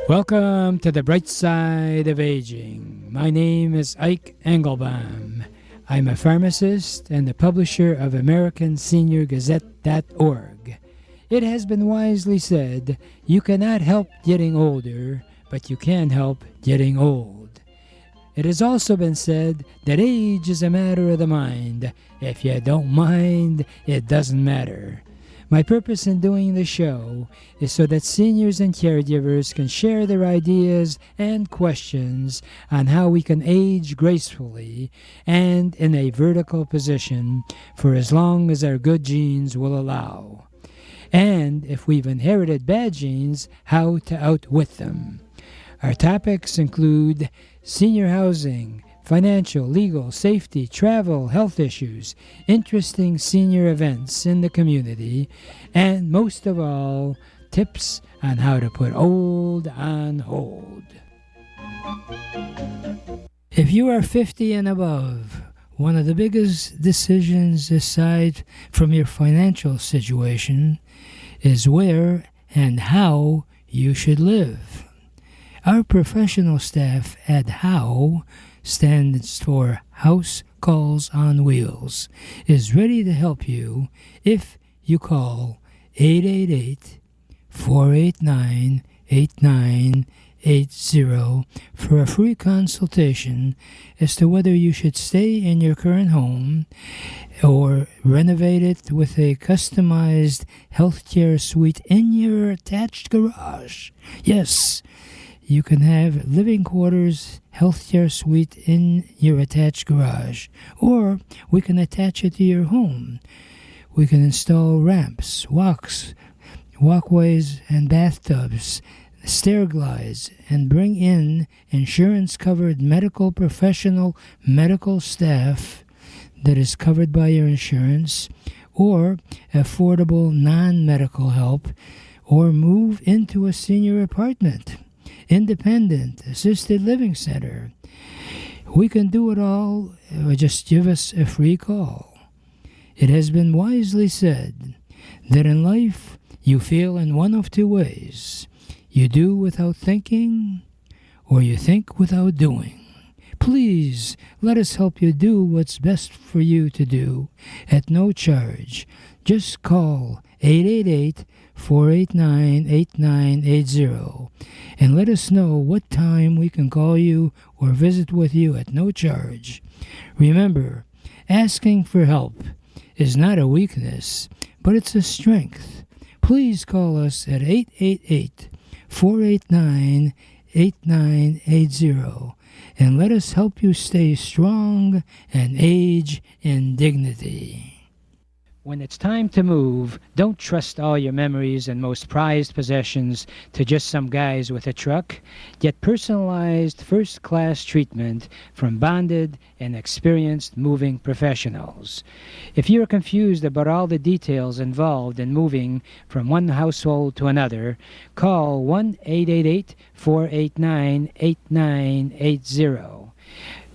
Welcome to the bright side of aging. My name is Ike Engelbaum. I'm a pharmacist and the publisher of AmericanSeniorGazette.org. It has been wisely said, you cannot help getting older, but you can help getting old. It has also been said that age is a matter of the mind. If you don't mind, it doesn't matter. My purpose in doing the show is so that seniors and caregivers can share their ideas and questions on how we can age gracefully and in a vertical position for as long as our good genes will allow. And if we've inherited bad genes, how to outwit them. Our topics include senior housing, financial, legal, safety, travel, health issues, interesting senior events in the community, and most of all, tips on how to put old on hold. If you are 50 and above, one of the biggest decisions aside from your financial situation is where and how you should live. Our professional staff at HOW stands for House Calls on Wheels, is ready to help you if you call 888-489-8980 for a free consultation as to whether you should stay in your current home or renovate it with a customized healthcare suite in your attached garage. Yes, you can have living quarters, healthcare suite in your attached garage, or we can attach it to your home. We can install ramps, walkways, and bathtubs, stair glides, and bring in insurance-covered medical professional medical staff that is covered by your insurance, or affordable non-medical help, or move into a senior apartment. Independent, assisted living center. We can do it all, just give us a free call. It has been wisely said that in life you feel in one of two ways. You do without thinking, or you think without doing. Please let us help you do what's best for you to do at no charge. Just call 888-489-8980 and let us know what time we can call you or visit with you at no charge. Remember, asking for help is not a weakness, but it's a strength. Please call us at 888-489-8980 and let us help you stay strong and age in dignity. When it's time to move, don't trust all your memories and most prized possessions to just some guys with a truck. Get personalized first-class treatment from bonded and experienced moving professionals. If you're confused about all the details involved in moving from one household to another, call 1-888-489-8980.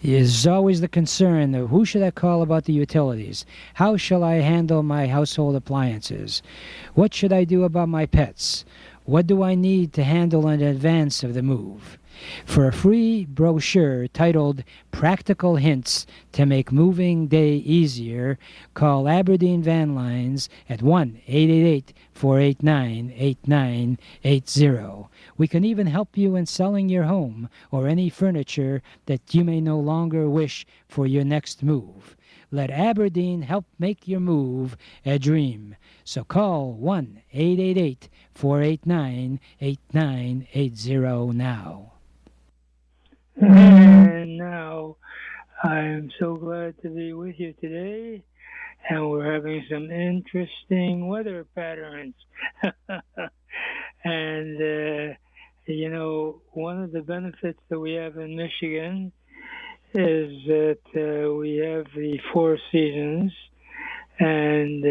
Is always the concern of who should I call about the utilities? How shall I handle my household appliances? What should I do about my pets? What do I need to handle in advance of the move? For a free brochure titled Practical Hints to Make Moving Day Easier, call Aberdeen Van Lines at 1-888-489-8980. We can even help you in selling your home or any furniture that you may no longer wish for your next move. Let Aberdeen help make your move a dream. So call 1-888-489-8980 now. And now, I'm so glad to be with you today, and we're having some interesting weather patterns. And, one of the benefits that we have in Michigan is that we have the four seasons, and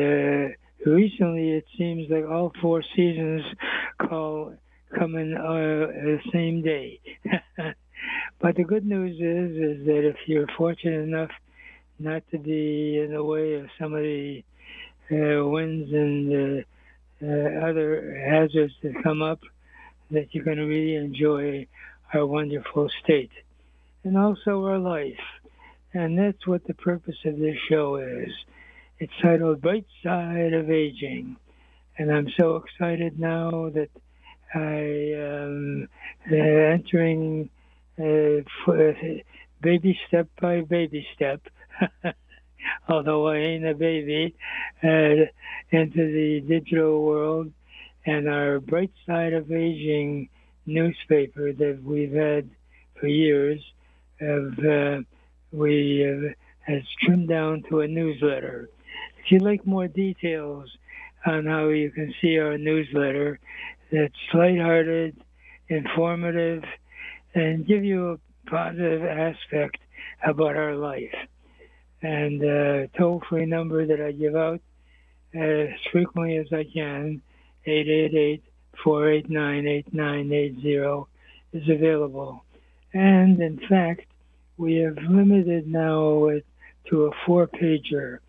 recently it seems like all four seasons come in the same day. But the good news is that if you're fortunate enough not to be in the way of some of the winds and other hazards that come up, that you can really enjoy our wonderful state and also our life. And that's what the purpose of this show is. It's titled Bright Side of Aging. And I'm so excited now that I am entering baby step by baby step, although I ain't a baby, into the digital world. And our Bright Side of Aging newspaper that we've had for years has trimmed down to a newsletter. If you'd like more details on how you can see our newsletter, that's lighthearted, informative, and give you a positive aspect about our life. And a toll-free number that I give out as frequently as I can, 888-489-8980, is available. And in fact, we have limited now it to a 4-pager.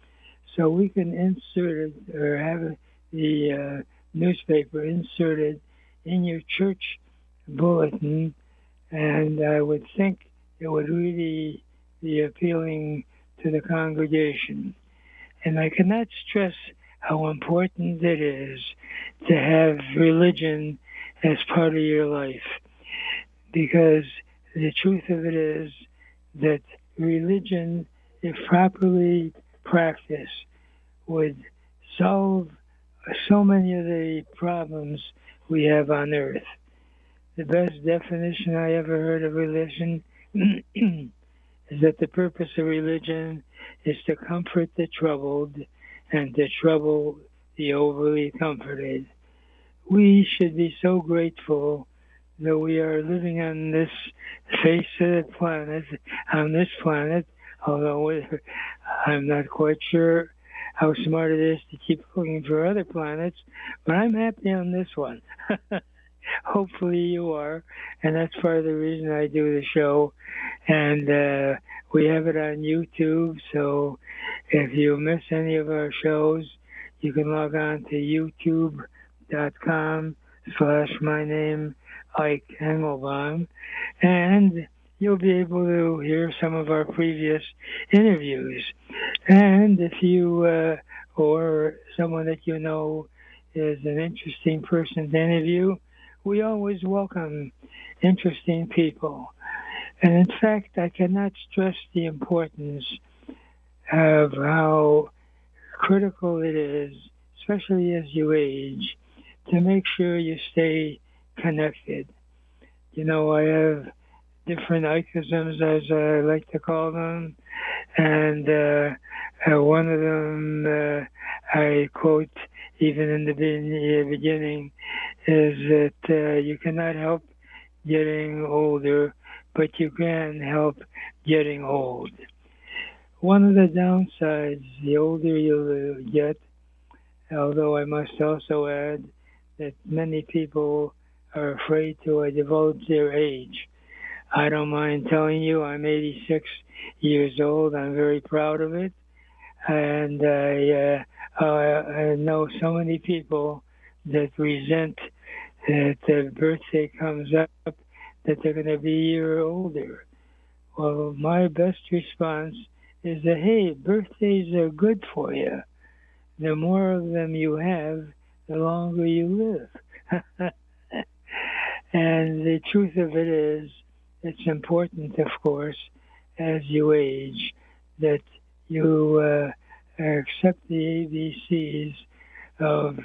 So we can insert it or have the newspaper inserted in your church bulletin, and I would think it would really be appealing to the congregation. And I cannot stress how important it is to have religion as part of your life, because the truth of it is that religion, if properly practiced, would solve so many of the problems we have on earth. The best definition I ever heard of religion is that the purpose of religion is to comfort the troubled and to trouble the overly comforted. We should be so grateful that we are living on this face of the planet, although I'm not quite sure how smart it is to keep looking for other planets, but I'm happy on this one. Hopefully you are, and that's part of the reason I do the show. And we have it on YouTube, so if you miss any of our shows, you can log on to youtube.com/my name, IKE Engelbaum, and you'll be able to hear some of our previous interviews. And if you or someone that you know is an interesting person to interview, we always welcome interesting people. And in fact, I cannot stress the importance of how critical it is, especially as you age, to make sure you stay connected. You know, I have different ichisms, as I like to call them, and one of them I quote even in the beginning is that you cannot help getting older, but you can help getting old. One of the downsides, the older you get, although I must also add that many people are afraid to divulge their age. I don't mind telling you I'm 86 years old. I'm very proud of it. And I know so many people that resent that their birthday comes up, that they're going to be a year older. Well, my best response is that, hey, birthdays are good for you. The more of them you have, the longer you live. And the truth of it is, it's important, of course, as you age, that you accept the ABCs of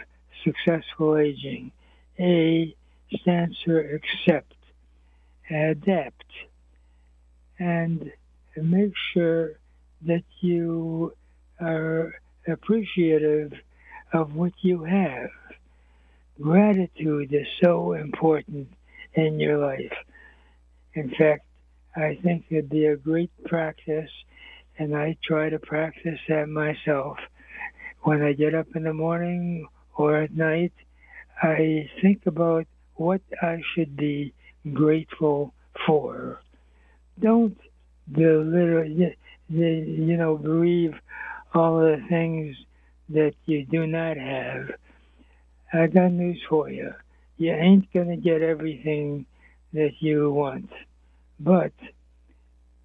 successful aging. A stands for accept, adapt, and make sure that you are appreciative of what you have. Gratitude is so important in your life. In fact, I think it'd be a great practice, and I try to practice that myself. When I get up in the morning or at night, I think about what I should be grateful for. Don't bereave all the things that you do not have. I got news for you. you ain't going to get everything that you want. But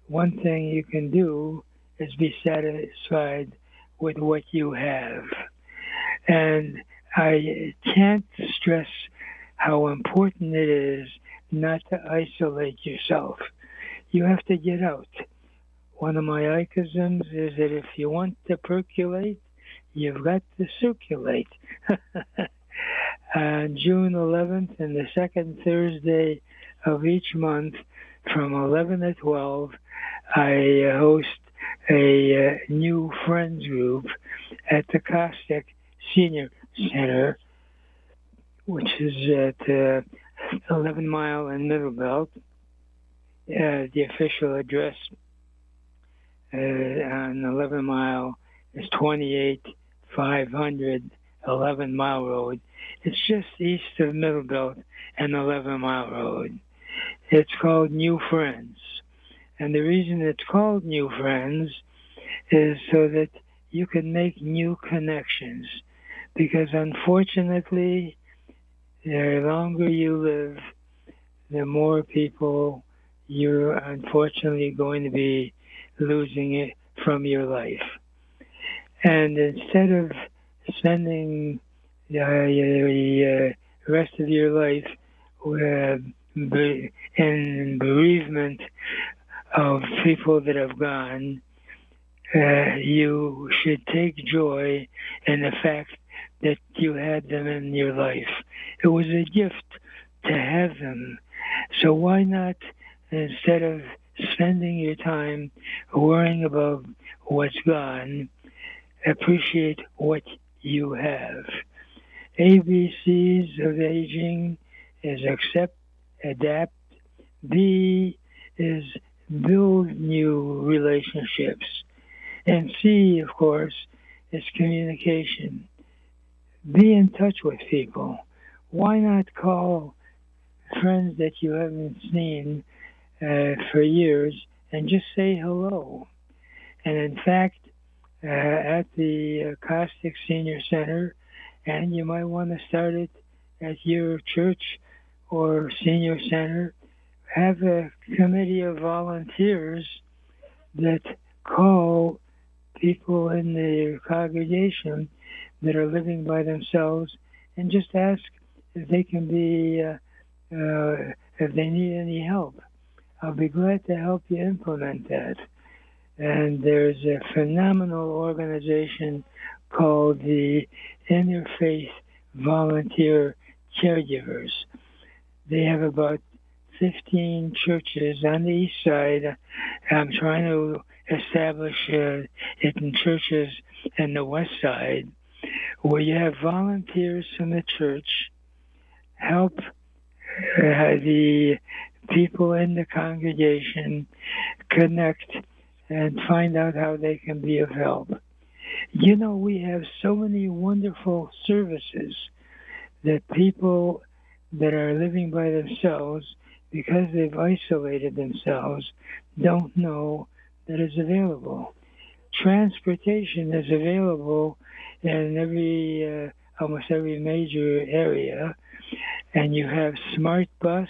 one thing you can do is be satisfied with what you have. And I can't stress how important it is not to isolate yourself. You have to get out. One of my ichisms is that if you want to percolate, you've got to circulate. On June 11th and the second Thursday of each month from 11 to 12, I host a new friends group at the Caustic Senior Center, which is at 11 Mile and Middle Belt. The official address on 11 Mile is 28500 11 Mile Road. It's just east of Middle Belt and 11 Mile Road. It's called New Friends. And the reason it's called New Friends is so that you can make new connections. Because unfortunately, the longer you live, the more people you're unfortunately going to be losing it from your life. And instead of spending the rest of your life in bereavement of people that have gone, you should take joy in the fact that you had them in your life. It was a gift to have them. So why not, instead of spending your time worrying about what's gone, appreciate what you have. ABCs of aging is accept, adapt. B is build new relationships. And C, of course, is communication. Be in touch with people. Why not call friends that you haven't seen for years and just say hello? And in fact, at the Caustic Senior Center, and you might want to start it at your church or senior center, have a committee of volunteers that call people in the congregation that are living by themselves and just ask if they can be, if they need any help. I'll be glad to help you implement that. And there's a phenomenal organization called the Interfaith Volunteer Caregivers. They have about 15 churches on the east side. I'm trying to establish it in churches in the west side, where you have volunteers from the church help the people in the congregation connect and find out how they can be of help. You know, we have so many wonderful services that people that are living by themselves, because they've isolated themselves, don't know that is available. Transportation is available in almost every major area, and you have Smart Bus,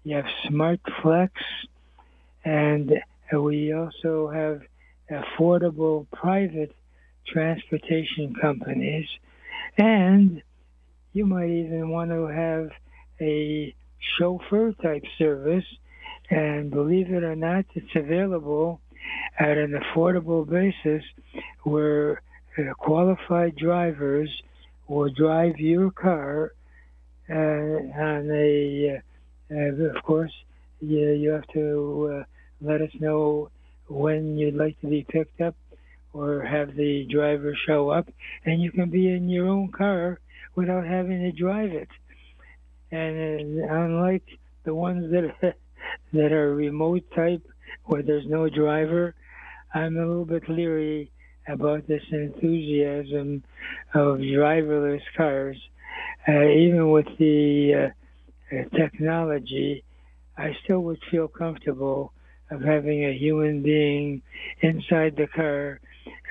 you have Smart Flex, and we also have affordable private transportation companies, and you might even want to have a chauffeur type service, and believe it or not, it's available at an affordable basis where qualified drivers will drive your car on of course, you have to let us know when you'd like to be picked up or have the driver show up, and you can be in your own car without having to drive it. And unlike the ones that are remote type where there's no driver, I'm a little bit leery about this enthusiasm of driverless cars. Even with the technology, I still would feel comfortable of having a human being inside the car,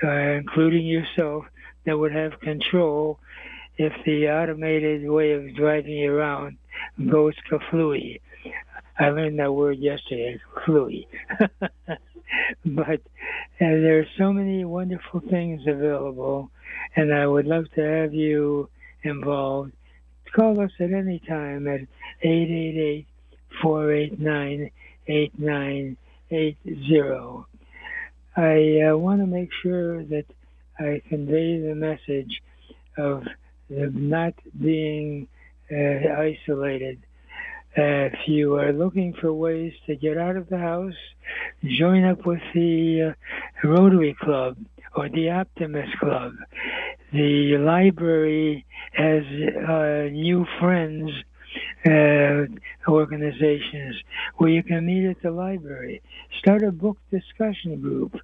including yourself, that would have control if the automated way of driving you around goes kaflooey. I learned that word yesterday, kaflooey. But there are so many wonderful things available, and I would love to have you involved. Call us at any time at 888-489-8980. I want to make sure that I convey the message of not being isolated. If you are looking for ways to get out of the house, join up with the Rotary Club or the Optimist Club. The library has new friends organizations where you can meet at the library. Start a book discussion group.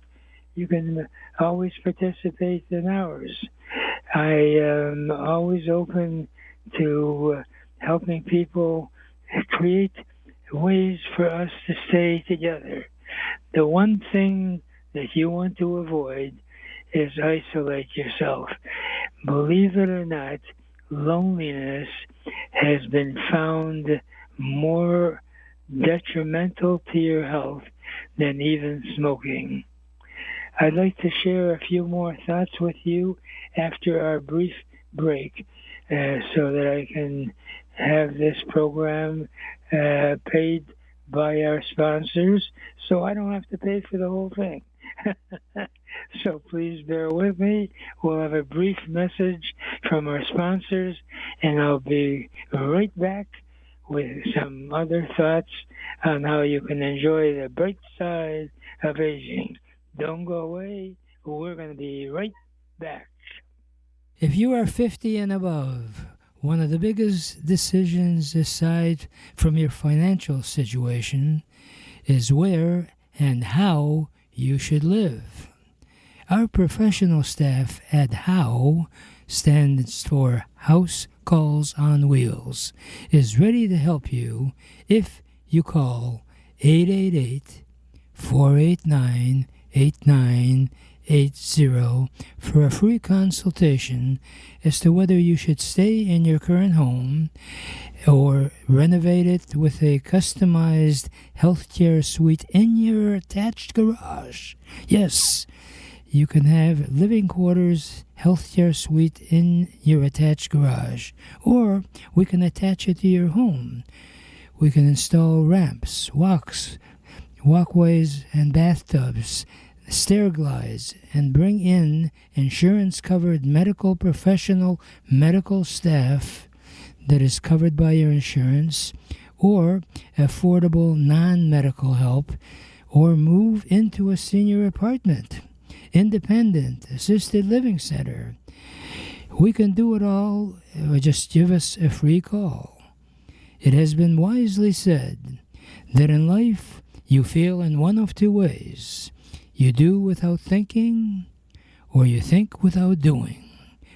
You can always participate in ours. I am always open to helping people create ways for us to stay together. The one thing that you want to avoid is isolate yourself. Believe it or not, loneliness has been found more detrimental to your health than even smoking. I'd like to share a few more thoughts with you after our brief break so that I can have this program paid by our sponsors so I don't have to pay for the whole thing. So please bear with me. We'll have a brief message from our sponsors, and I'll be right back with some other thoughts on how you can enjoy the bright side of aging. Don't go away. We're going to be right back. If you are 50 and above, one of the biggest decisions aside from your financial situation is where and how you should live. Our professional staff at HOW, stands for House Calls on Wheels, is ready to help you if you call 888-489-8980 for a free consultation as to whether you should stay in your current home or renovate it with a customized healthcare suite in your attached garage. Yes, you can have living quarters healthcare suite in your attached garage, or we can attach it to your home. We can install ramps, walkways, and bathtubs, stair glides, and bring in insurance-covered medical professional medical staff that is covered by your insurance, or affordable non-medical help, or move into a senior apartment, independent, assisted living center. We can do it all, or just give us a free call. It has been wisely said that in life you feel in one of two ways. You do without thinking, or you think without doing.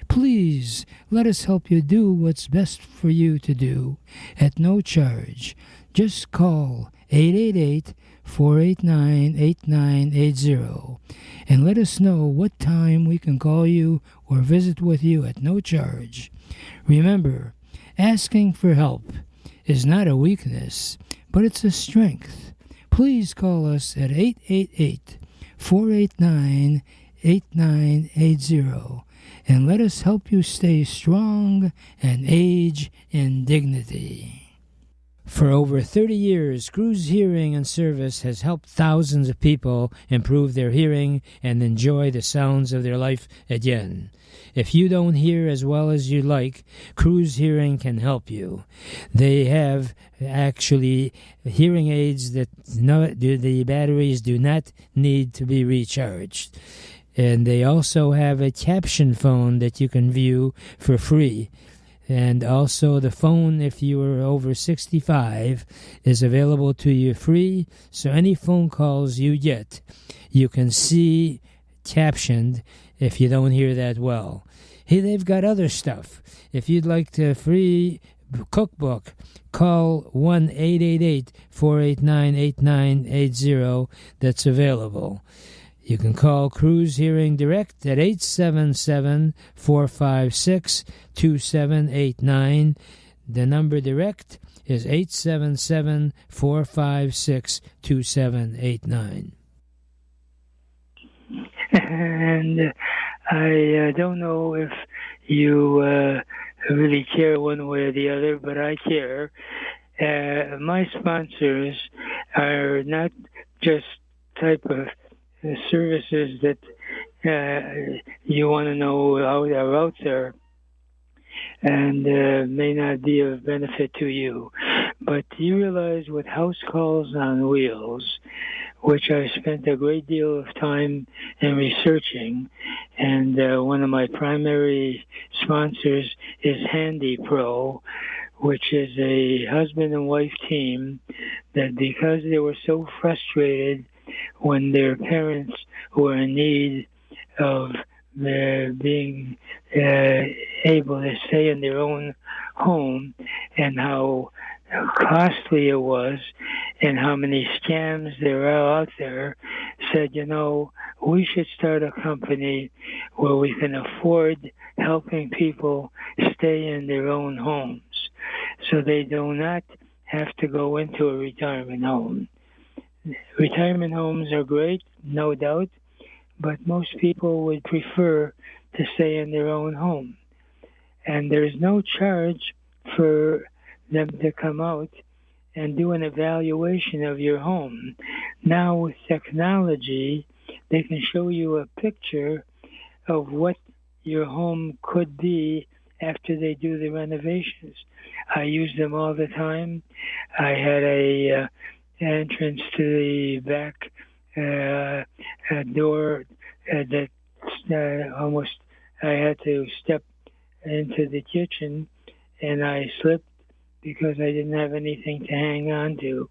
Please let us help you do what's best for you to do at no charge. Just call 888-489-8980 and let us know what time we can call you or visit with you at no charge. Remember, asking for help is not a weakness, but it's a strength. Please call us at 888-489-8980 and let us help you stay strong and age in dignity. For over 30 years, Cruz Hearing and Service has helped thousands of people improve their hearing and enjoy the sounds of their life again. If you don't hear as well as you like, Cruz Hearing can help you. They have actually hearing aids that the batteries do not need to be recharged. And they also have a caption phone that you can view for free. And also the phone, if you are over 65, is available to you free. So any phone calls you get, you can see captioned if you don't hear that well. Hey, they've got other stuff. If you'd like the free cookbook, call 1-888-489-8980. That's available. You can call Cruise Hearing Direct at 877-456-2789. The number direct is 877-456-2789. And I don't know if you really care one way or the other, but I care. My sponsors are not just type of services that you want to know are out there and may not be of benefit to you. But you realize with House Calls on Wheels, which I spent a great deal of time in researching, and one of my primary sponsors is Handy Pro, which is a husband and wife team that, because they were so frustrated when their parents were in need of being able to stay in their own home, and how costly it was and how many scams there are out there, said, we should start a company where we can afford helping people stay in their own homes so they do not have to go into a retirement home. Retirement homes are great, no doubt, but most people would prefer to stay in their own home. And there's no charge for them to come out and do an evaluation of your home. Now with technology, they can show you a picture of what your home could be after they do the renovations. I use them all the time. I had a entrance to the back door that almost I had to step into the kitchen, and I slipped because I didn't have anything to hang on to.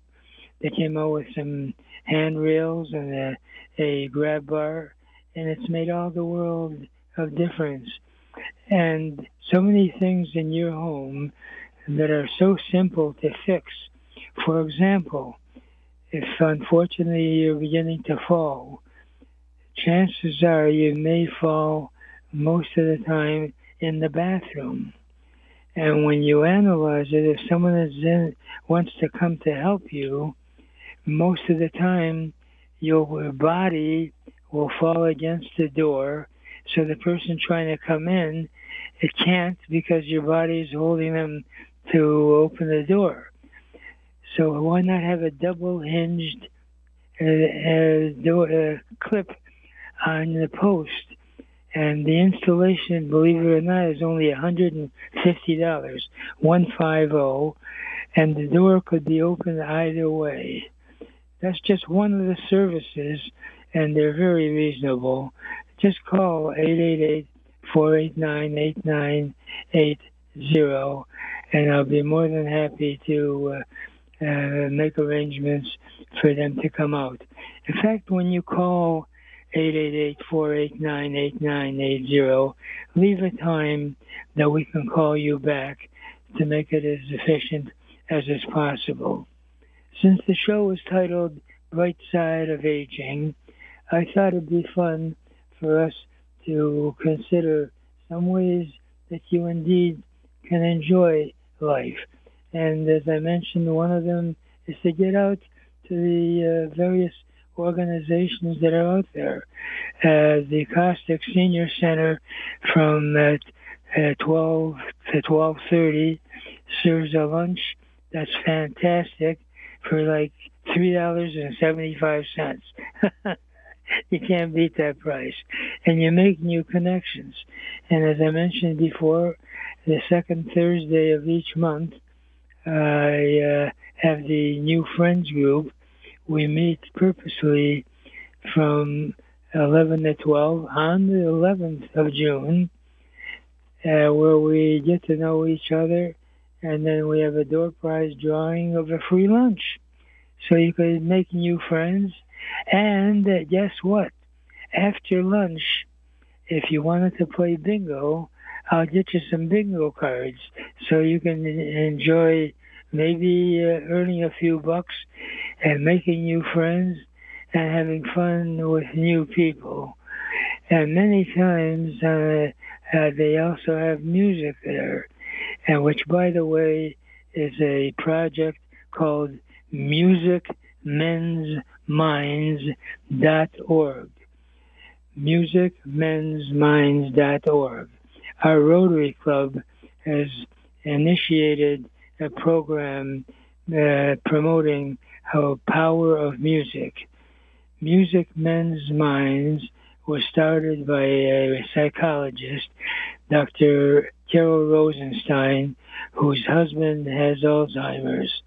They came out with some handrails and a grab bar, and it's made all the world of difference. And so many things in your home that are so simple to fix. For example, if unfortunately you're beginning to fall, chances are you may fall most of the time in the bathroom. And when you analyze it, if someone wants to come to help you, most of the time your body will fall against the door. So the person trying to come in, it can't because your body is holding them to open the door. So why not have a double hinged clip on the post? And the installation, believe it or not, is only $150, $150, and the door could be opened either way. That's just one of the services, and they're very reasonable. Just call 888-489-8980, and I'll be more than happy to make arrangements for them to come out. In fact, when you call 888-489-8980, leave a time that we can call you back to make it as efficient as is possible. Since the show is titled Bright Side of Aging, I thought it'd be fun for us to consider some ways that you indeed can enjoy life. And as I mentioned, one of them is to get out to the various organizations that are out there. The Caustic Senior Center from 12 to 12:30 serves a lunch that's fantastic for like $3.75. You can't beat that price. And you make new connections. And as I mentioned before, the second Thursday of each month, I have the New Friends group. We meet purposely from 11 to 12 on the 11th of June, where we get to know each other, and then we have a door prize drawing of a free lunch. So you could make new friends. And guess what? After lunch, if you wanted to play bingo, I'll get you some bingo cards so you can enjoy maybe earning a few bucks and making new friends and having fun with new people. And many times they also have music there, and which, by the way, is a project called musicmensminds.org. musicmensminds.org. Our Rotary Club has initiated a program promoting the power of music. Music Men's Minds was started by a psychologist, Dr. Carol Rosenstein, whose husband has Alzheimer's.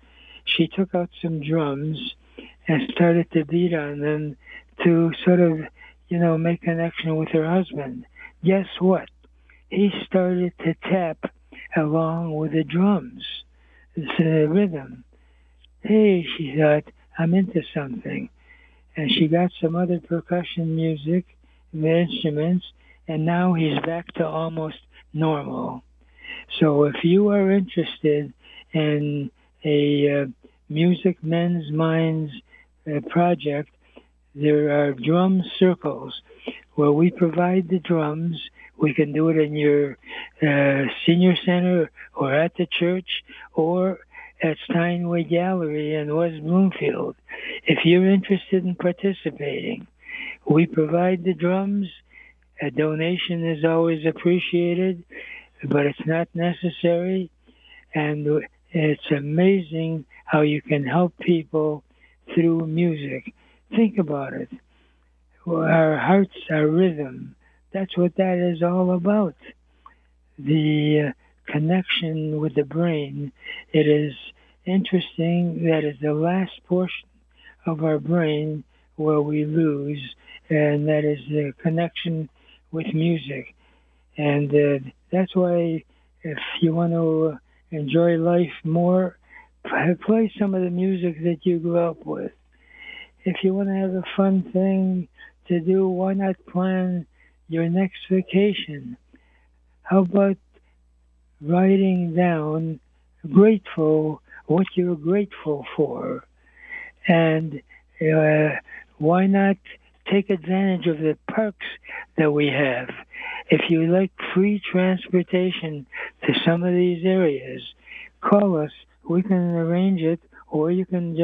She took out some drums and started to beat on them to sort of, make connection with her husband. Guess what? He started to tap along with the drums, the rhythm. Hey, she thought, I'm into something. And she got some other percussion music, the instruments, and now he's back to almost normal. So if you are interested in a Music Men's Minds project, there are drum circles where we provide the drums. We can do it in your senior center or at the church or at Steinway Gallery in West Bloomfield. If you're interested in participating, we provide the drums. A donation is always appreciated, but it's not necessary. And it's amazing how you can help people through music. Think about it. Our hearts, our rhythm, that's what that is all about. The connection with the brain. It is interesting that it's the last portion of our brain where we lose, and that is the connection with music. And that's why if you want to enjoy life more, play some of the music that you grew up with. If you want to have a fun thing to do, why not plan your next vacation? How about writing down what you're grateful for? And why not take advantage of the perks that we have? If you like free transportation to some of these areas, call us. We can arrange it, or you can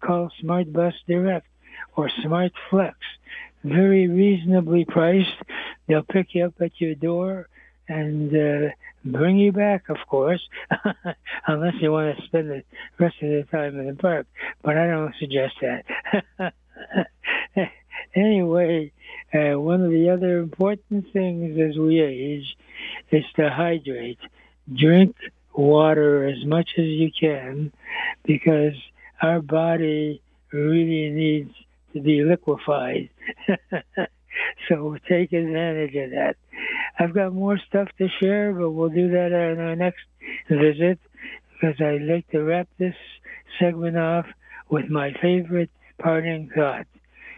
call Smart Bus Direct or Smart Flex. Very reasonably priced. They'll pick you up at your door and bring you back, of course, unless you want to spend the rest of the time in the park. But I don't suggest that. Anyway, one of the other important things as we age is to hydrate. Drink water as much as you can, because our body really needs to be liquefied. So take advantage of that. I've got more stuff to share, but we'll do that on our next visit, because I'd like to wrap this segment off with my favorite parting thought,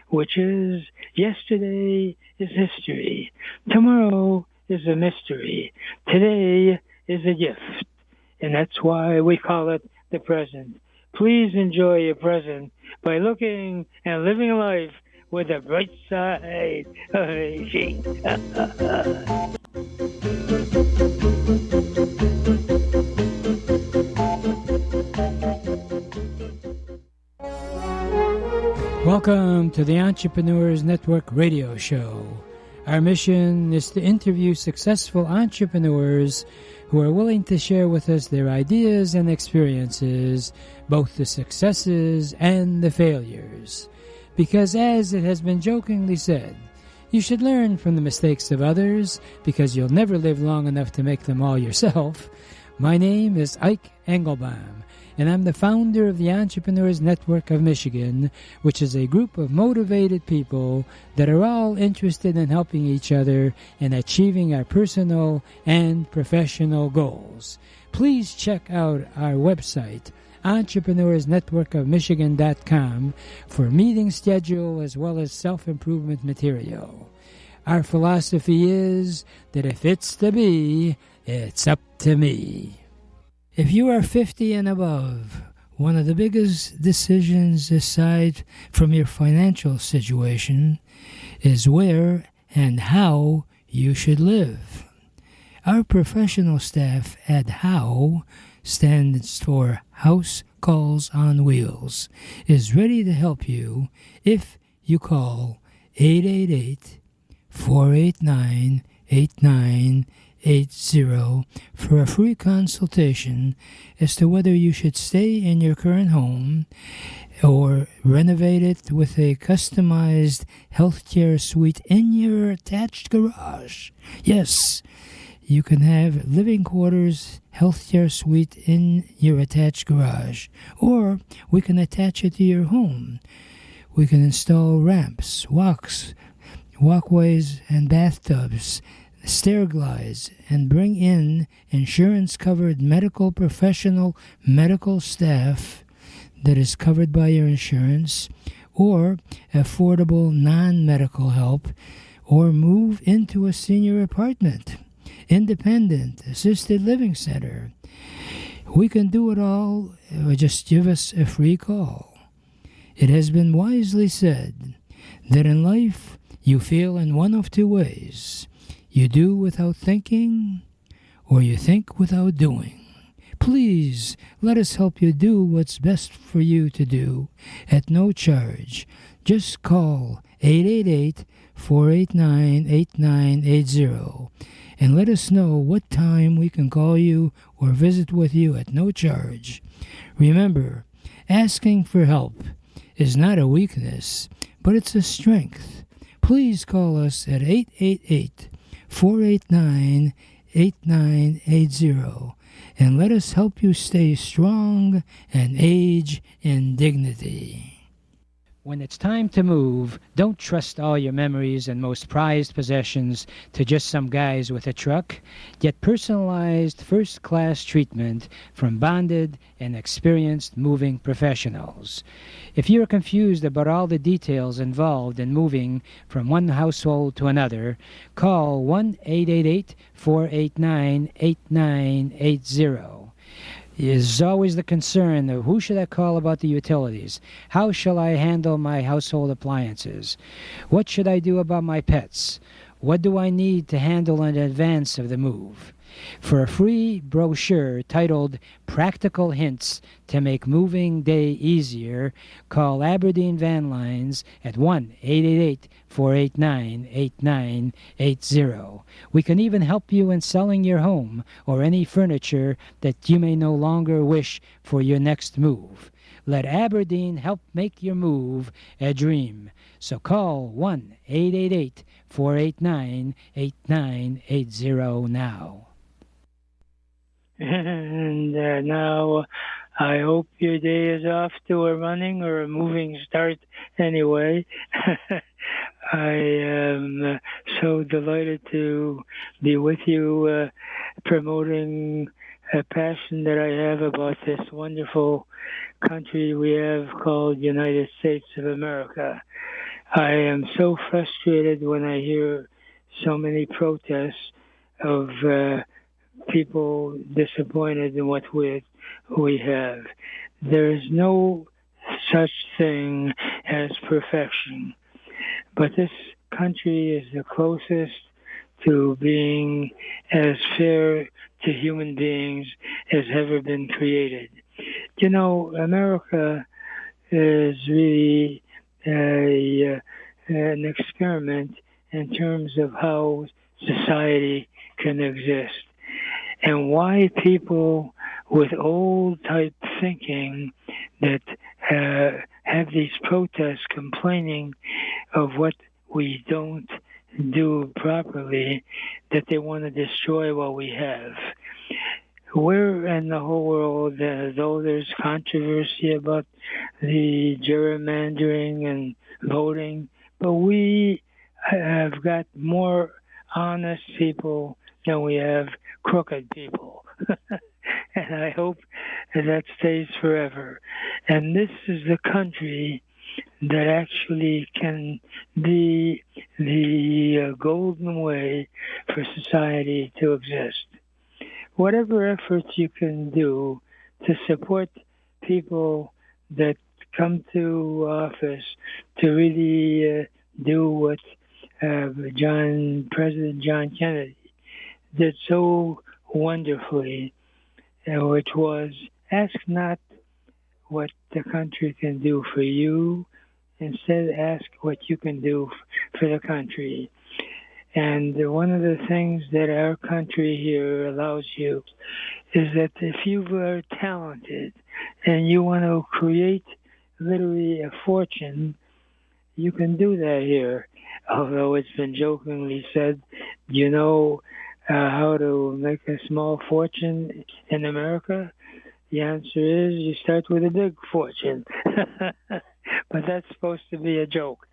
which is, yesterday is history. Tomorrow is a mystery. Today is a gift. And that's why we call it the present. Please enjoy your present by looking and living life with a bright side of aging. Welcome to the Entrepreneurs Network radio show. Our mission is to interview successful entrepreneurs who are willing to share with us their ideas and experiences, both the successes and the failures. Because as it has been jokingly said, you should learn from the mistakes of others, because you'll never live long enough to make them all yourself. My name is IKE ENGELBAUM, and I'm the founder of the Entrepreneurs Network of Michigan, which is a group of motivated people that are all interested in helping each other in achieving our personal and professional goals. Please check out our website, entrepreneursnetworkofmichigan.com, for meeting schedule as well as self-improvement material. Our philosophy is that if it's to be, it's up to me. If you are 50 and above, One of the biggest decisions aside from your financial situation is where and how you should live. Our professional staff at HOW, stands for House Calls on Wheels, is ready to help you if you call 888-489-8980 for a free consultation as to whether you should stay in your current home or renovate it with a customized healthcare suite in your attached garage. Yes, you can have living quarters healthcare suite in your attached garage, or we can attach it to your home. We can install ramps, walkways, and bathtubs, stair glides, and bring in insurance-covered medical professional medical staff that is covered by your insurance, or affordable non-medical help, or move into a senior apartment, independent, assisted living center. We can do it all, or just give us a free call. It has been wisely said that in life you feel in one of two ways. You do without thinking, or you think without doing. Please let us help you do what's best for you to do at no charge. Just call 888-489-8980 and let us know what time we can call you or visit with you at no charge. Remember, asking for help is not a weakness, but it's a strength. Please call us at 888-489-8980 and let us help you stay strong and age in dignity. When it's time to move, don't trust all your memories and most prized possessions to just some guys with a truck. Get personalized first-class treatment from bonded and experienced moving professionals. If you're confused about all the details involved in moving from one household to another, call 1-888-489-8980. Is always the concern of who should I call about the utilities? How shall I handle my household appliances? What should I do about my pets? What do I need to handle in advance of the move? For a free brochure titled Practical Hints to Make Moving Day Easier, call Aberdeen Van Lines at 1-888-489-8980. We can even help you in selling your home or any furniture that you may no longer wish for your next move. Let Aberdeen help make your move a dream. So call 1-888-489-8980 now. And now I hope your day is off to a running or a moving start anyway. I am so delighted to be with you promoting a passion that I have about this wonderful country we have called United States of America. I am so frustrated when I hear so many protests of people disappointed in what we have. There is no such thing as perfection, but this country is the closest to being as fair to human beings as ever been created. You know, America is really an experiment in terms of how society can exist. And why people with old type thinking that have these protests complaining of what we don't do properly, that they want to destroy what we have. Where in the whole world, though there's controversy about the gerrymandering and voting, but we have got more honest people than we have crooked people. And I hope that stays forever. And this is the country that actually can be the golden way for society to exist. Whatever efforts you can do to support people that come to office to really do what President John Kennedy did so wonderfully, which was ask not what the country can do for you, instead ask what you can do for the country. And one of the things that our country here allows you is that if you are talented and you want to create literally a fortune, you can do that here. Although it's been jokingly said, you know how to make a small fortune in America? The answer is you start with a big fortune. But that's supposed to be a joke.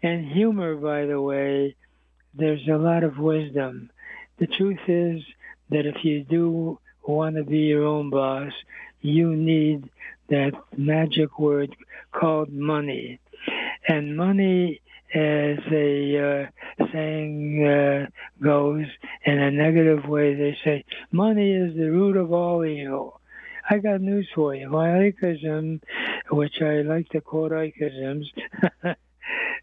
And humor, by the way, there's a lot of wisdom. The truth is that if you do want to be your own boss, you need that magic word called money. And money, as a saying goes, in a negative way, they say, money is the root of all evil. I got news for you. My Ikeism, which I like to quote Ikeisms,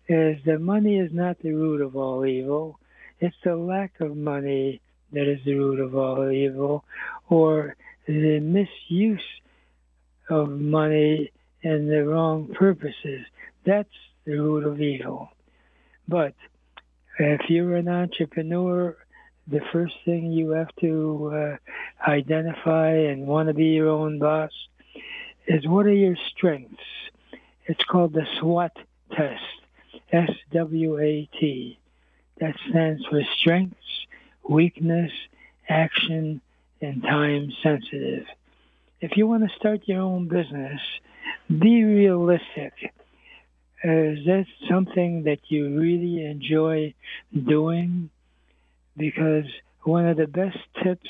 is that money is not the root of all evil. It's the lack of money that is the root of all evil, or the misuse of money in the wrong purposes. That's the root of evil. But if you're an entrepreneur, the first thing you have to identify and want to be your own boss is what are your strengths? It's called the SWOT test, SWAT. That stands for strengths, weakness, action, and time sensitive. If you want to start your own business, be realistic. Is that something that you really enjoy doing? Because one of the best tips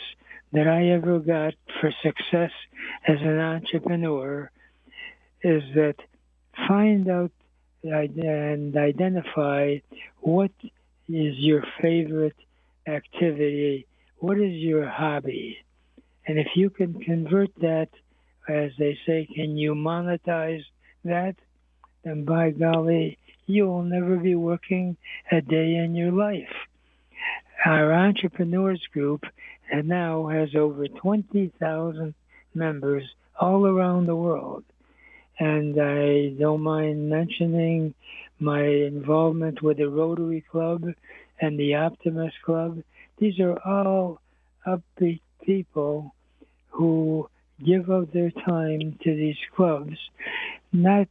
that I ever got for success as an entrepreneur is that find out and identify what is your favorite activity, what is your hobby. And if you can convert that, as they say, can you monetize that? Then by golly, you will never be working a day in your life. Our entrepreneurs group now has over 20,000 members all around the world. And I don't mind mentioning my involvement with the Rotary Club and the Optimist Club. These are all upbeat people who give of their time to these clubs, not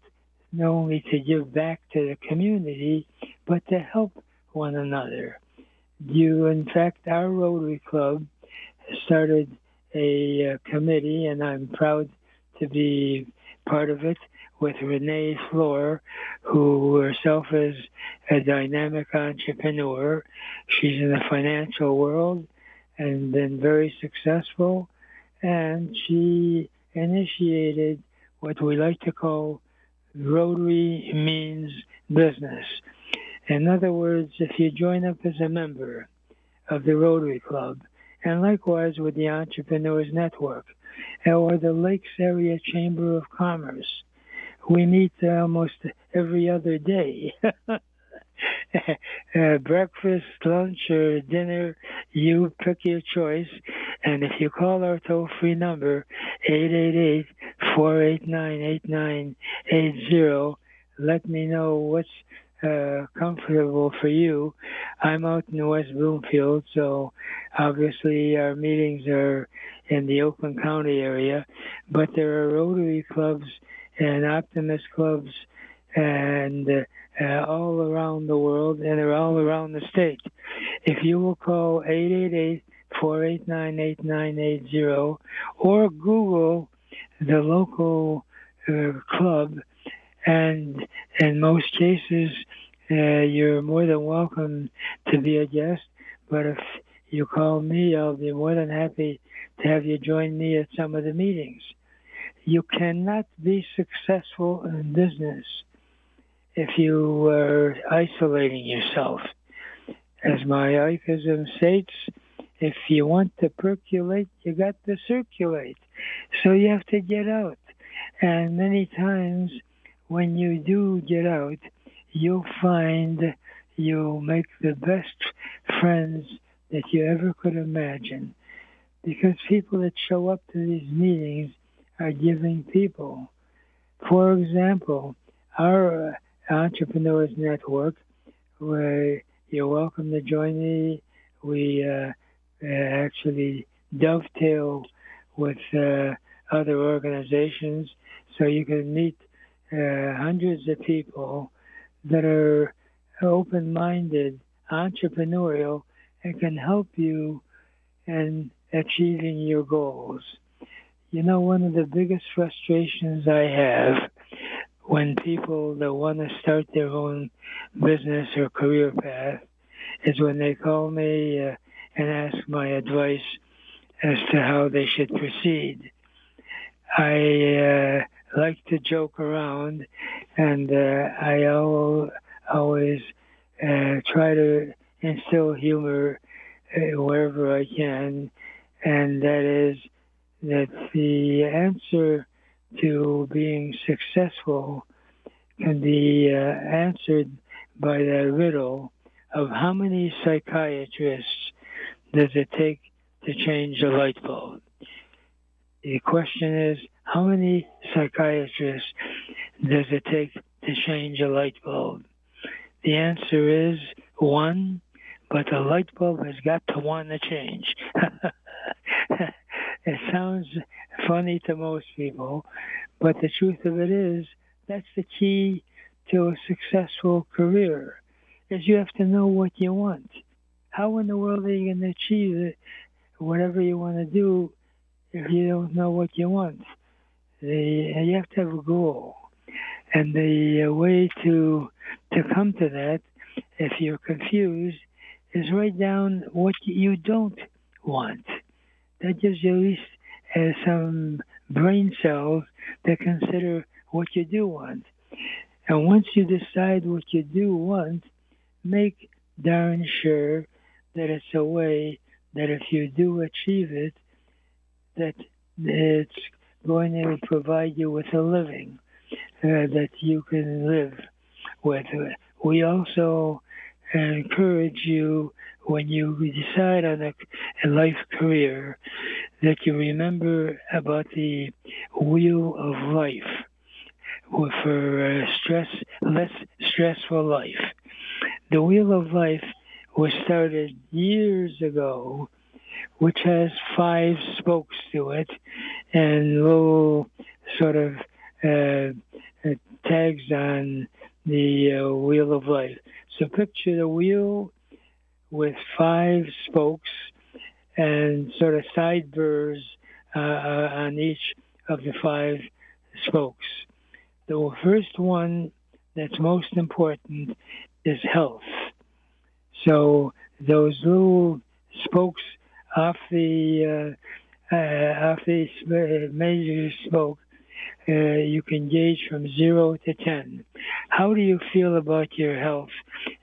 only to give back to the community, but to help one another. In fact, our Rotary Club started a committee, and I'm proud to be part of it, with Renee Floor, who herself is a dynamic entrepreneur. She's in the financial world and been very successful, and she initiated what we like to call Rotary Means Business. In other words, if you join up as a member of the Rotary Club, and likewise with the Entrepreneurs Network, or the Lakes Area Chamber of Commerce, we meet almost every other day. Breakfast, lunch, or dinner, you pick your choice. And if you call our toll-free number, 888-489-8980, let me know what's comfortable for you. I'm out in West Bloomfield, so obviously our meetings are in the Oakland County area, but there are Rotary clubs and Optimist clubs and all around the world, and they're all around the state. If you will call 888-489-8980 or Google the local club, and in most cases, you're more than welcome to be a guest. But if you call me, I'll be more than happy to have you join me at some of the meetings. You cannot be successful in business if you are isolating yourself. As my Ikeism states, if you want to percolate, you got to circulate. So you have to get out. And many times when you do get out, you'll find you'll make the best friends that you ever could imagine. Because people that show up to these meetings are giving people. For example, our Entrepreneurs Network, where you're welcome to join me. We actually dovetail with other organizations, so you can meet hundreds of people that are open-minded, entrepreneurial, and can help you in achieving your goals. You know, one of the biggest frustrations I have when people that want to start their own business or career path is when they call me and ask my advice as to how they should proceed. I like to joke around, and I always try to instill humor wherever I can, and that is that the answer to being successful can be answered by that riddle of how many psychiatrists does it take to change a light bulb? The question is, how many psychiatrists does it take to change a light bulb? The answer is one, but the light bulb has got to want to change. It sounds funny to most people, but the truth of it is that's the key to a successful career, is you have to know what you want. How in the world are you going to achieve it, whatever you want to do, if you don't know what you want? You have to have a goal. And the way to come to that, if you're confused, is write down what you don't want. That gives you at least some brain cells to consider what you do want. And once you decide what you do want, make darn sure that it's a way that if you do achieve it, that it's going to provide you with a living that you can live with. We also encourage you, when you decide on a life career, that you remember about the wheel of life for less stressful life. The wheel of life was started years ago, which has 5 spokes to it and little sort of tags on the wheel of life. So picture the wheel with 5 spokes and sort of sideburrs on each of the 5 spokes. The first one that's most important is health. So those little spokes off the major spoke, you can gauge from 0 to 10. How do you feel about your health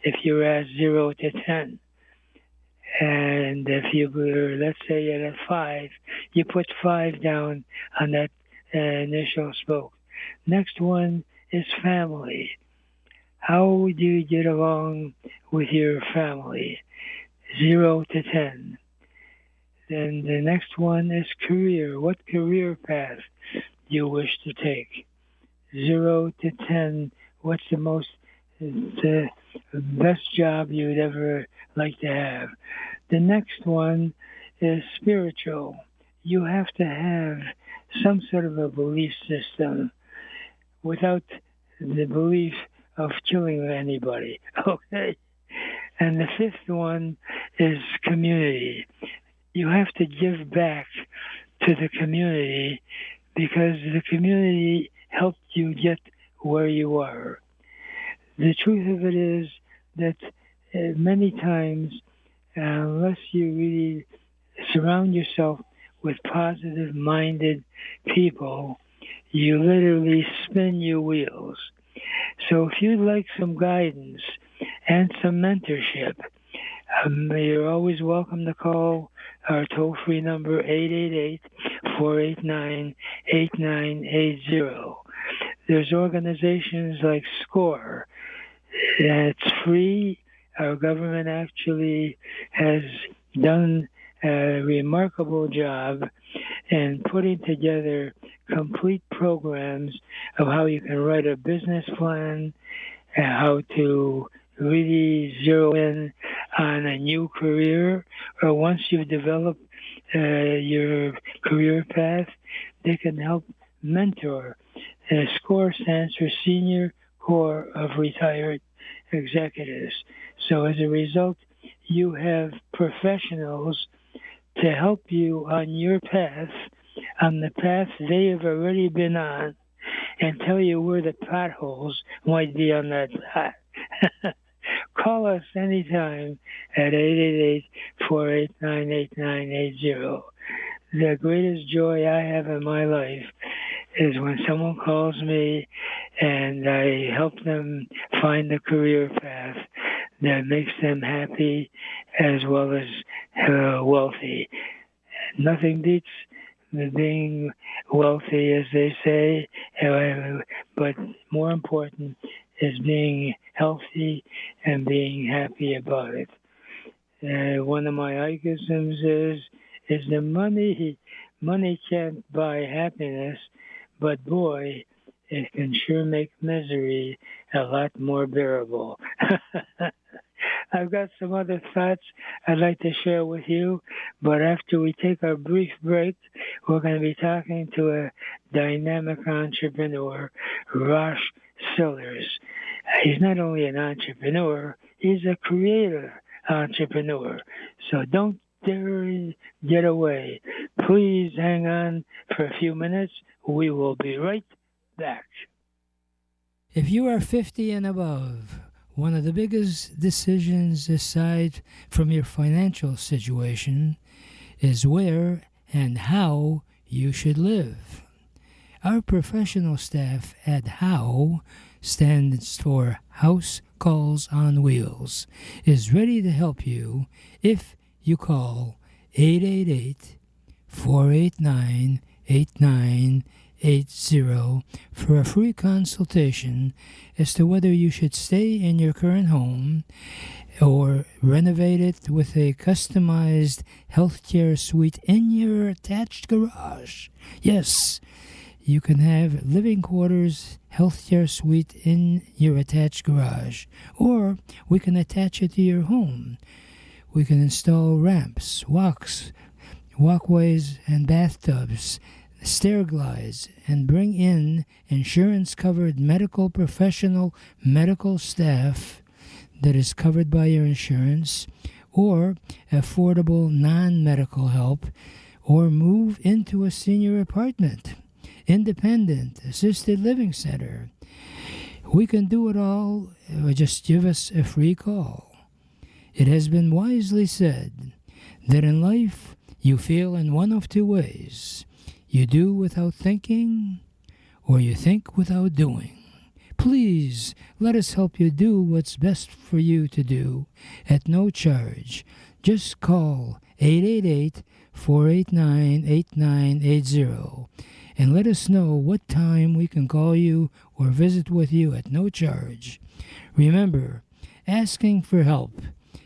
if you're at 0 to 10? And if you were, let's say, at a 5, you put 5 down on that initial spoke. Next one is family. How do you get along with your family? 0 to 10. Then the next one is career. What career path do you wish to take? 0 to 10. What's the best job you'd ever like to have? The next one is spiritual. You have to have some sort of a belief system without the belief of killing anybody. Okay? And the 5th one is community. You have to give back to the community because the community helped you get where you are. The truth of it is that many times, unless you really surround yourself with positive-minded people, you literally spin your wheels. So if you'd like some guidance and some mentorship, you're always welcome to call our toll-free number, 888-489-8980. There's organizations like SCORE. It's free. Our government actually has done a remarkable job in putting together complete programs of how you can write a business plan, how to really zero in on a new career, or once you've developed your career path, they can help mentor. SCORE stands for Senior Corps of Retired Executives. So as a result, you have professionals to help you on your path, on the path they have already been on, and tell you where the potholes might be on that path. Call us anytime at 888-489-8980. The greatest joy I have in my life is when someone calls me and I help them find a career path that makes them happy as well as wealthy. Nothing beats being wealthy, as they say, but more important is being healthy and being happy about it. One of my IKEisms is the money can't buy happiness, but boy, it can sure make misery a lot more bearable. I've got some other thoughts I'd like to share with you, but after we take our brief break, we're going to be talking to a dynamic entrepreneur, ROSH SILLARS. He's not only an entrepreneur, he's a creative entrepreneur. So don't dare get away. Please hang on for a few minutes. We will be right back. If you are 50 and above, one of the biggest decisions aside from your financial situation is where and how you should live. Our professional staff at HOW, stands for House Calls on Wheels, is ready to help you if you call 888-489-8980 for a free consultation as to whether you should stay in your current home or renovate it with a customized healthcare suite in your attached garage. Yes, you can have living quarters healthcare suite in your attached garage, or we can attach it to your home. We can install ramps, walkways, and bathtubs, stair glides, and bring in insurance-covered medical professional medical staff that is covered by your insurance, or affordable non-medical help, or move into a senior apartment, independent, assisted living center. We can do it all. Just give us a free call. It has been wisely said that in life you feel in one of two ways. You do without thinking, or you think without doing. Please let us help you do what's best for you to do at no charge. Just call 888-489-8980 and let us know what time we can call you or visit with you at no charge. Remember, asking for help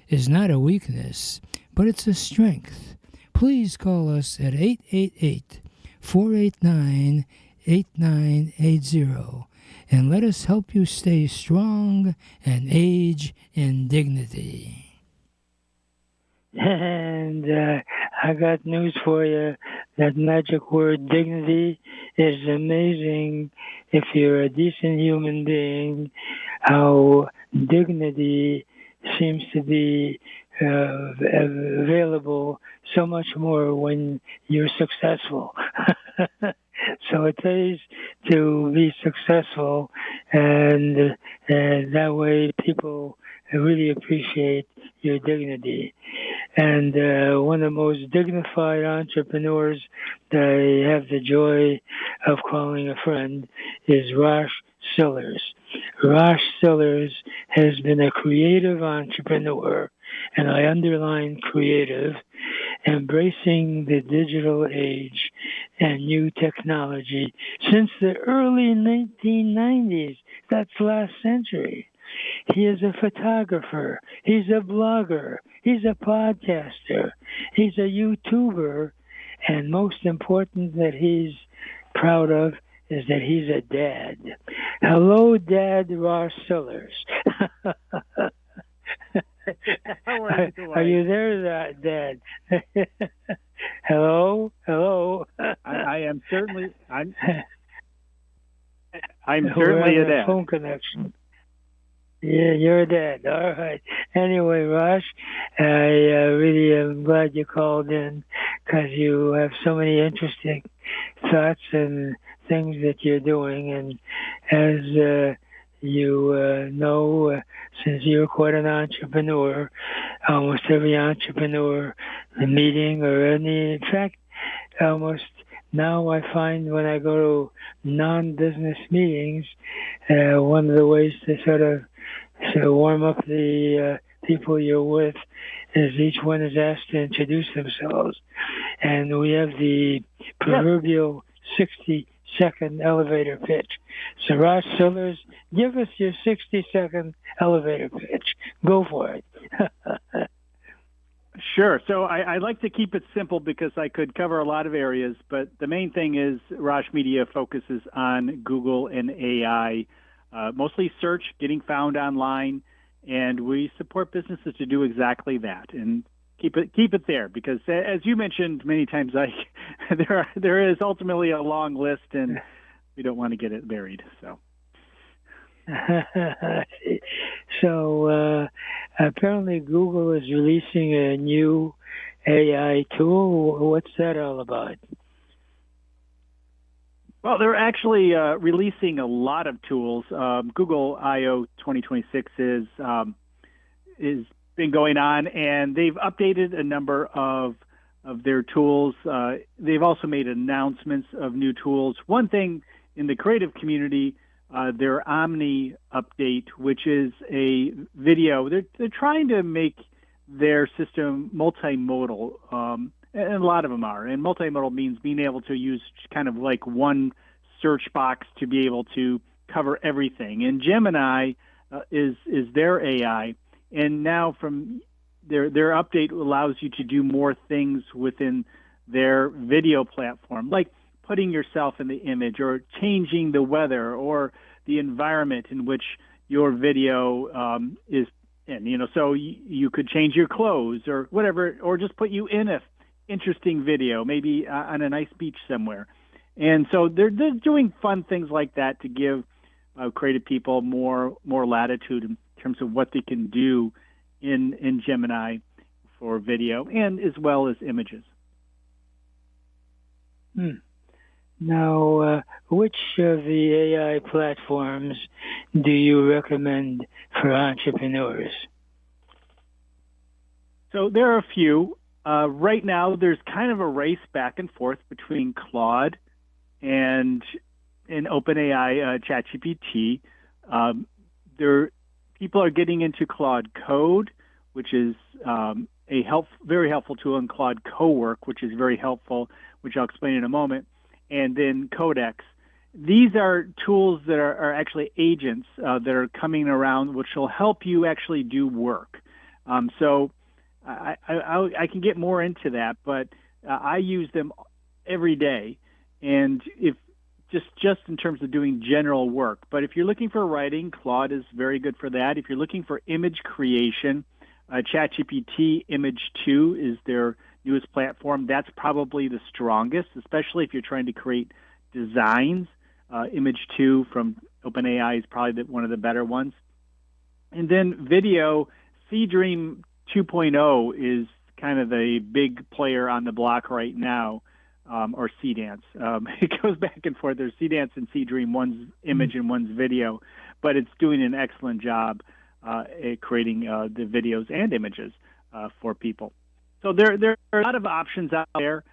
is not a weakness, but it's a strength. Please call us at 888-489-8980 and let us help you stay strong and age in dignity. And I got news for you. That magic word, dignity, is amazing. If you're a decent human being, how dignity seems to be available so much more when you're successful. So it pays to be successful, and that way people really appreciate your dignity. And one of the most dignified entrepreneurs that I have the joy of calling a friend is ROSH SILLARS. ROSH SILLARS has been a creative entrepreneur, and I underline creative, embracing the digital age and new technology since the early 1990s. That's last century. He is a photographer. He's a blogger. He's a podcaster. He's a YouTuber. And most important that he's proud of is that he's a dad. Hello, Dad ROSH SILLARS. Are you there, Dad? Hello? I am certainly. I'm We're certainly a having dad. Phone connection. Yeah, you're a dad. All right. Anyway, ROSH, I really am glad you called in because you have so many interesting thoughts and things that you're doing. And as you know, since you're quite an entrepreneur, almost every entrepreneur meeting or in fact, almost now I find when I go to non-business meetings, one of the ways to sort of warm up the people you're with is each one is asked to introduce themselves. And we have the proverbial 60-second elevator pitch. So ROSH SILLARS, give us your 60-second elevator pitch. Go for it. Sure. So I like to keep it simple because I could cover a lot of areas, but the main thing is ROSH Media focuses on Google and AI, mostly search, getting found online, and we support businesses to do exactly that. And keep it there because, as you mentioned many times, there is ultimately a long list, and we don't want to get it buried. So. So apparently Google is releasing a new AI tool. What's that all about? Well, they're actually releasing a lot of tools. Google I/O 2026 is been going on, and they've updated a number of their tools. They've also made announcements of new tools. One thing in the creative community, their Omni update, which is a video. They're trying to make their system multimodal, and a lot of them are. And multimodal means being able to use kind of like one search box to be able to cover everything. And Gemini is their AI, and now from their update allows you to do more things within their video platform, like putting yourself in the image or changing the weather or the environment in which your video is in, so you could change your clothes or whatever, or just put you in a interesting video, maybe on a nice beach somewhere. And so they're doing fun things like that to give creative people more latitude in terms of what they can do in Gemini for video and as well as images. Now, which of the AI platforms do you recommend for entrepreneurs? So there are a few. Right now, there's kind of a race back and forth between Claude and OpenAI ChatGPT. People are getting into Claude Code, which is very helpful tool, and Claude Cowork, which is very helpful, which I'll explain in a moment. And then Codex. These are tools that are actually agents that are coming around, which will help you actually do work. So I can get more into that, but I use them every day, and if just in terms of doing general work. But if you're looking for writing, Claude is very good for that. If you're looking for image creation, ChatGPT Image 2 is their newest platform. That's probably the strongest, especially if you're trying to create designs. Image 2 from OpenAI is probably one of the better ones. And then video, Seedream 2.0 is kind of the big player on the block right now, or Seedance. It goes back and forth. There's Seedance and Seedream, one's image and one's video, but it's doing an excellent job at creating the videos and images for people. So there are a lot of options out there.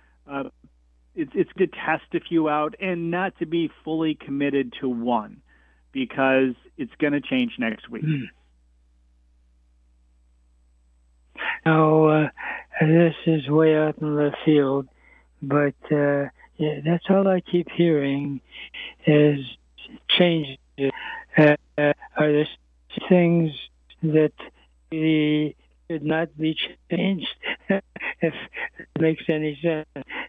It's to test a few out and not to be fully committed to one because it's going to change next week. Now, this is way out in left field, but yeah, that's all I keep hearing is changes. Are there things that really should not be changed? If it makes any sense.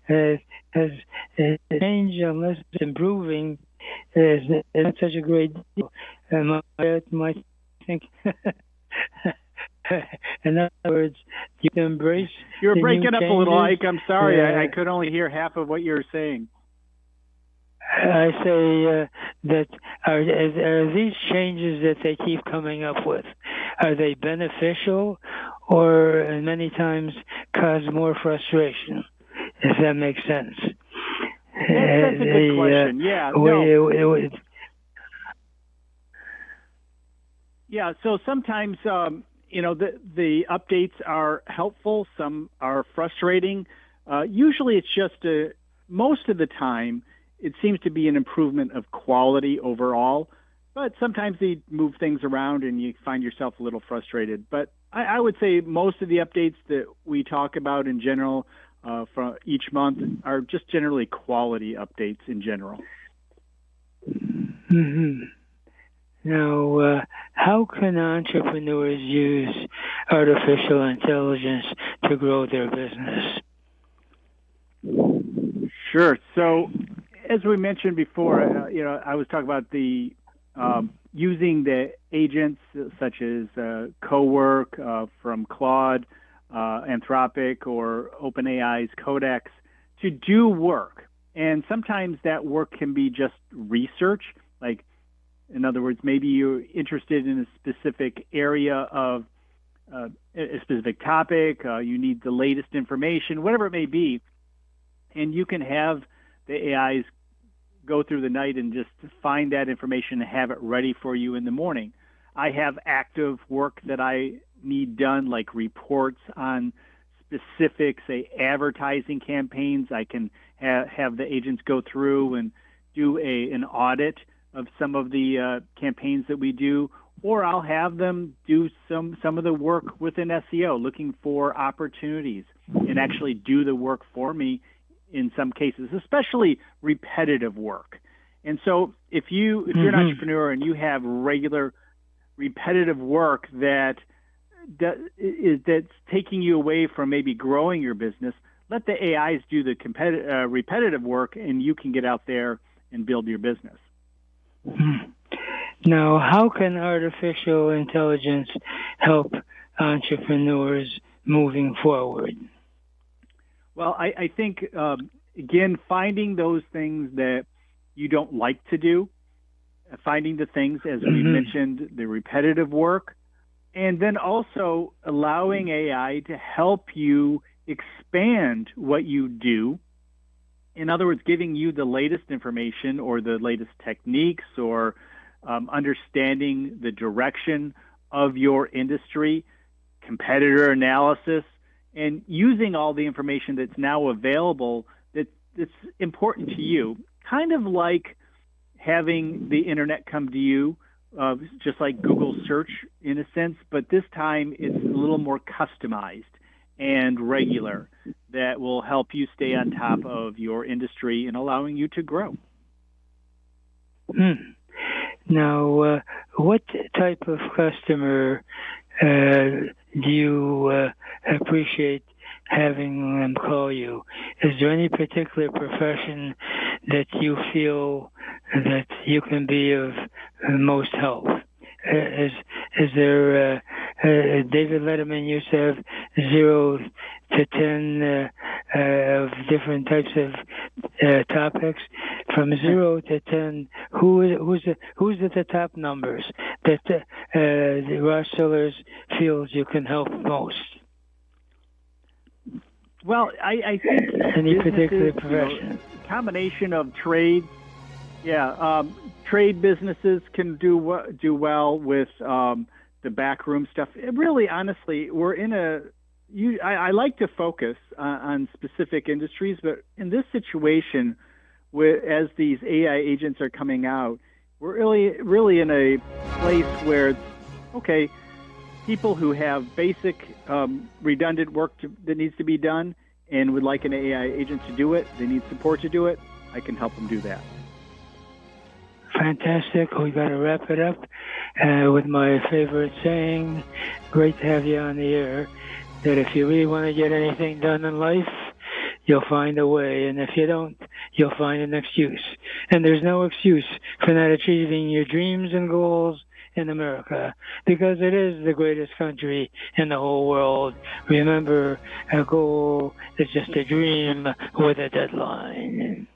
Has change, unless it's improving, is not such a great deal. And might think, in other words, you can embrace. You're breaking up a little, Ike. I'm sorry. I could only hear half of what you were saying. I say that are these changes that they keep coming up with, are they beneficial or many times cause more frustration, if that makes sense? That's a good question. Yeah. Yeah, so sometimes, the updates are helpful. Some are frustrating. Usually it's just most of the time, it seems to be an improvement of quality overall, but sometimes they move things around and you find yourself a little frustrated. But I would say most of the updates that we talk about in general for each month are just generally quality updates in general. Mm-hmm. Now, how can entrepreneurs use artificial intelligence to grow their business? Sure. So, as we mentioned before, I was talking about the using the agents such as Cowork from Claude, Anthropic, or OpenAI's Codex to do work. And sometimes that work can be just research. Like, in other words, maybe you're interested in a specific area of a specific topic, you need the latest information, whatever it may be, and you can have the AIs go through the night and just find that information and have it ready for you in the morning. I have active work that I need done, like reports on specific, say, advertising campaigns. I can have the agents go through and do an audit of some of the campaigns that we do, or I'll have them do some of the work within SEO, looking for opportunities and actually do the work for me in some cases, especially repetitive work. And so if you're an entrepreneur and you have regular repetitive work that's taking you away from maybe growing your business, let the AIs do the repetitive work and you can get out there and build your business. Now, how can artificial intelligence help entrepreneurs moving forward? Well, I think, again, finding those things that you don't like to do, finding the things, as we mentioned, the repetitive work, and then also allowing AI to help you expand what you do. In other words, giving you the latest information or the latest techniques or understanding the direction of your industry, competitor analysis, and using all the information that's now available that's important to you, kind of like having the internet come to you, just like Google search in a sense, but this time it's a little more customized and regular that will help you stay on top of your industry and allowing you to grow. Now, what type of customer do you appreciate having them call you? Is there any particular profession that you feel that you can be of most help? Is there David Letterman used to have 0 to 10 of different types of topics. From 0 to 10, who's at the top numbers that the ROSH Sillars feels you can help most? Well, I think any particular profession, combination of trade. Yeah, trade businesses can do well with the backroom stuff. Really, honestly, we're in I like to focus on specific industries, but in this situation, as these AI agents are coming out, we're really in a place where, okay, people who have basic redundant work that needs to be done and would like an AI agent to do it, they need support to do it, I can help them do that. Fantastic. We got to wrap it up with my favorite saying. Great to have you on the air. That if you really want to get anything done in life, you'll find a way. And if you don't, you'll find an excuse. And there's no excuse for not achieving your dreams and goals in America, because it is the greatest country in the whole world. Remember, a goal is just a dream with a deadline.